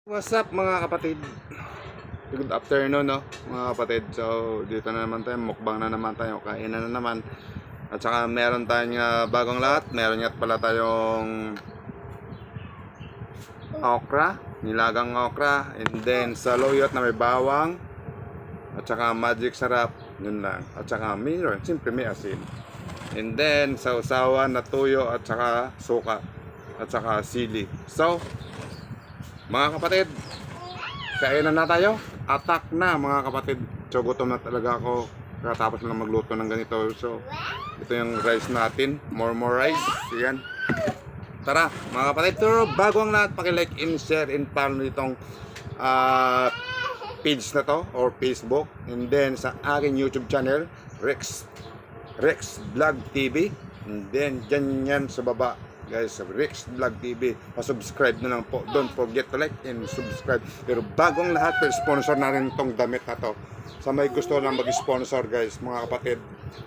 What's up mga kapatid? Good afternoon no mga kapatid. So dito na naman tayo, mukbang na naman tayo, kainan na naman. At saka meron tayong bagong lahat. Meron nga pala tayong okra, nilagang okra. And then saluyot na may bawang. At saka magic sarap, yun lang. At saka meron, siyempre may asin. And then sausawan na tuyo at saka suka. At saka sili. So mga kapatid, kainan na tayo. Atak na mga kapatid. So gutom na talaga ako. Katapos lang magluto ng ganito. So ito yung rice natin. More rice. Yan. Tara mga kapatid. Pero bago ang lahat, paki-like and share and follow nitong page na to or Facebook. And then sa aking YouTube channel, Rex Vlog TV. And then dyan yan sa baba, guys, Rex Vlog TV. Pa-subscribe na lang po. Don't forget to like and subscribe. Pero bagong lahat, sponsor na rin itong damit na to. Sa may gusto lang mag-sponsor, guys, mga kapatid.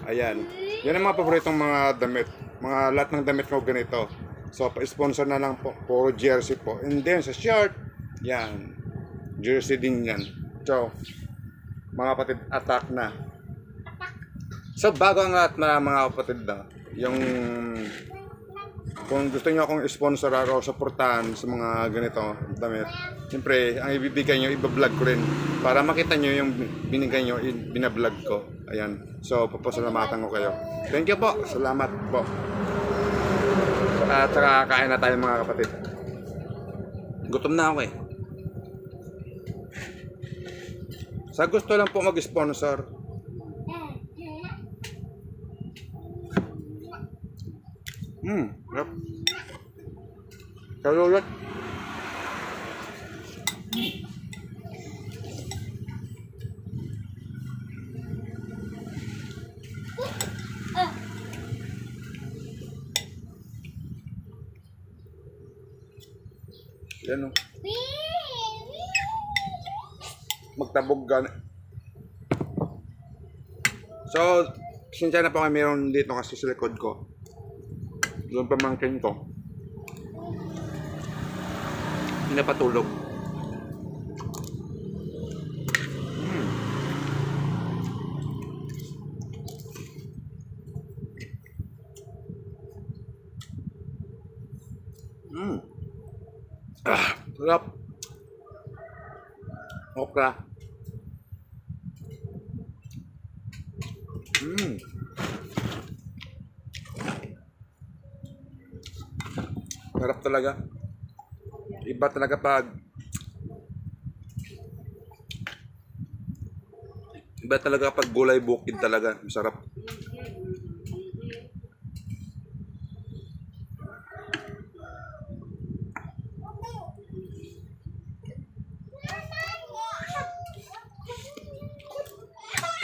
Ayan. Yan ang mga paboritong mga damit. Mga lahat ng damit ko ganito. So, pa-sponsor na lang po. Puro jersey po. And then sa shirt, yan. Jersey din yan. So, mga kapatid, attack na. So, bago ang lahat na mga kapatid na, yung kung gusto niyo akong sponsor o suportahan sa mga ganito damit, siyempre ang ibibigay niyo, iba-vlog ko rin para makita niyo yung binigay niyo, binablog ko. Ayan. So papasalamatan ko kayo. Thank you po. Salamat po. At saka kain na tayo mga kapatid. Gutom na ako eh. Sa gusto lang po mag-sponsor. Yep. Saluyot. Yan o. Magtabog gan. So, sinsya na po kami meron dito kasi sa likod ko. Doon pamangkin ko. Pinapatulog. Sarap. Okra. Sarap talaga. Iba talaga pag gulay bukid talaga. Masarap.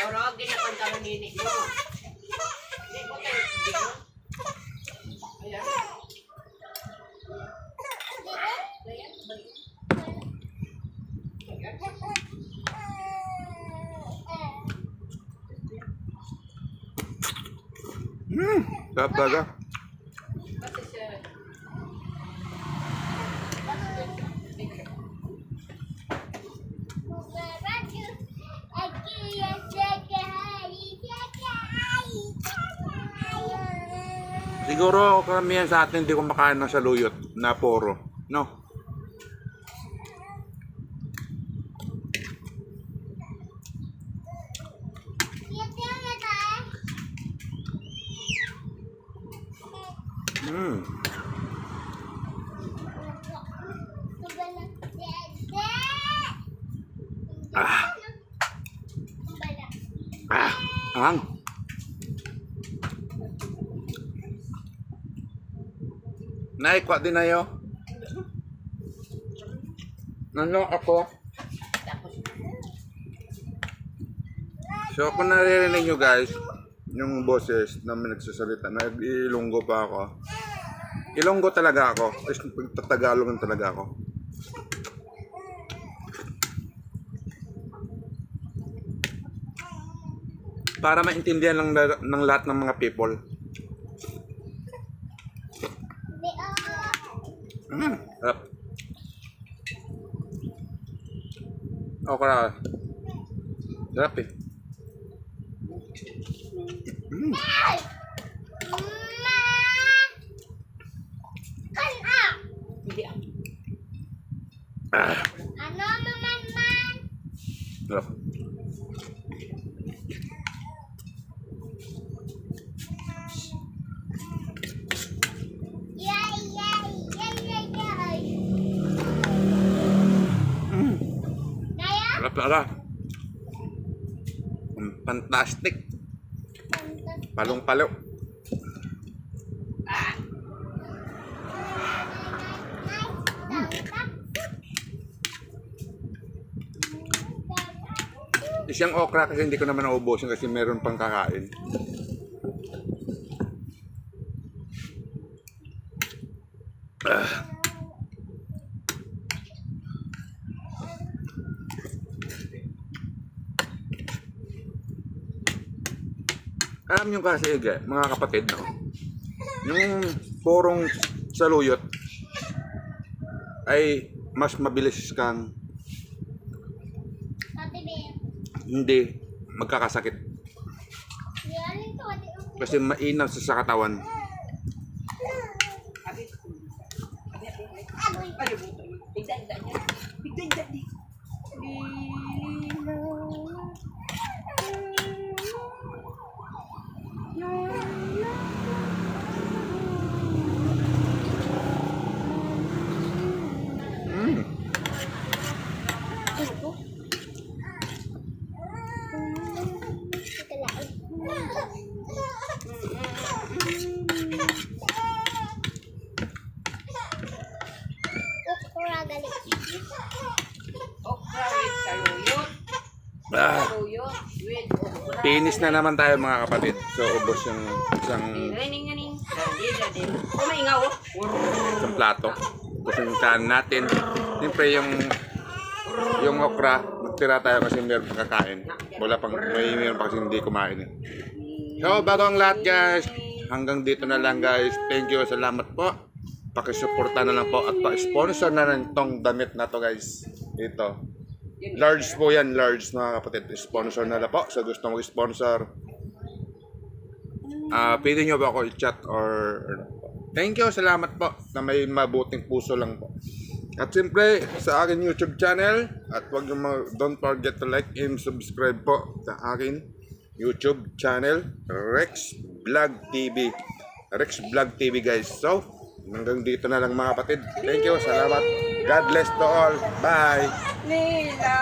Pero ginakanta mo nini mo. Ayan. Sarap talaga. Siguro karamihan sa atin hindi kumakain ng saluyot na poro, no? Ang naikwa din na yo. Nano ako. So kung naririnig nyo guys, yung boses na may nagsasalita, nag-ilonggo pa ako. Ilonggo talaga ako. Tagalog talaga ako. Para maintindihan lang ng lahat ng mga people. Harap. Okra. Sarap eh. Hindi ah. Ah, Ano naman? sarap. Yay, yay, yay, yay, yay. Kaya? Sarap talaga. Fantastic. Palong-palo. Isang okra kasi hindi ko naman naubusin kasi meron pang kakain. Ah. Alam nyo kasi, mga kapatid, no? Yung purong saluyot ay mas mabilis kang Ate Bea. hindi magkakasakit. Yaling to, ate. Kasi mainam sa katawan. Abi. Ay, buto. Bigda-igda niya. Bigda-igda di. Mm. Ano to? Ito lang. Okra galit. Okra with saluyot. Ah, Saluyot with okra. pinis na naman tayo mga kapatid. So, ubos yung isang Ning-ning. Dali. Oh, maingaw. isang plato. Tapos yung kain natin. Siyempre yung okra, magtira tayo kasi meron pang kakain. Wala pang, meron pa kasi hindi kumain eh. So, bago ang lahat guys, hanggang dito na lang guys. Thank you, salamat po. Pakisuporta na lang po at pa-sponsor na lang tong damit na to guys. Dito. Large po yan, large mga kapatid. Sponsor na lang po. So, gusto mag-sponsor. Pwede nyo ba ako i-chat or thank you, salamat po na may mabuting puso lang po. At siyempre sa akin YouTube channel at don't forget to like and subscribe po sa akin YouTube channel Rex Vlog TV. Rex Vlog TV guys. So hanggang dito na lang mga kapatid. Thank you, salamat. God bless to all. Bye. Nila.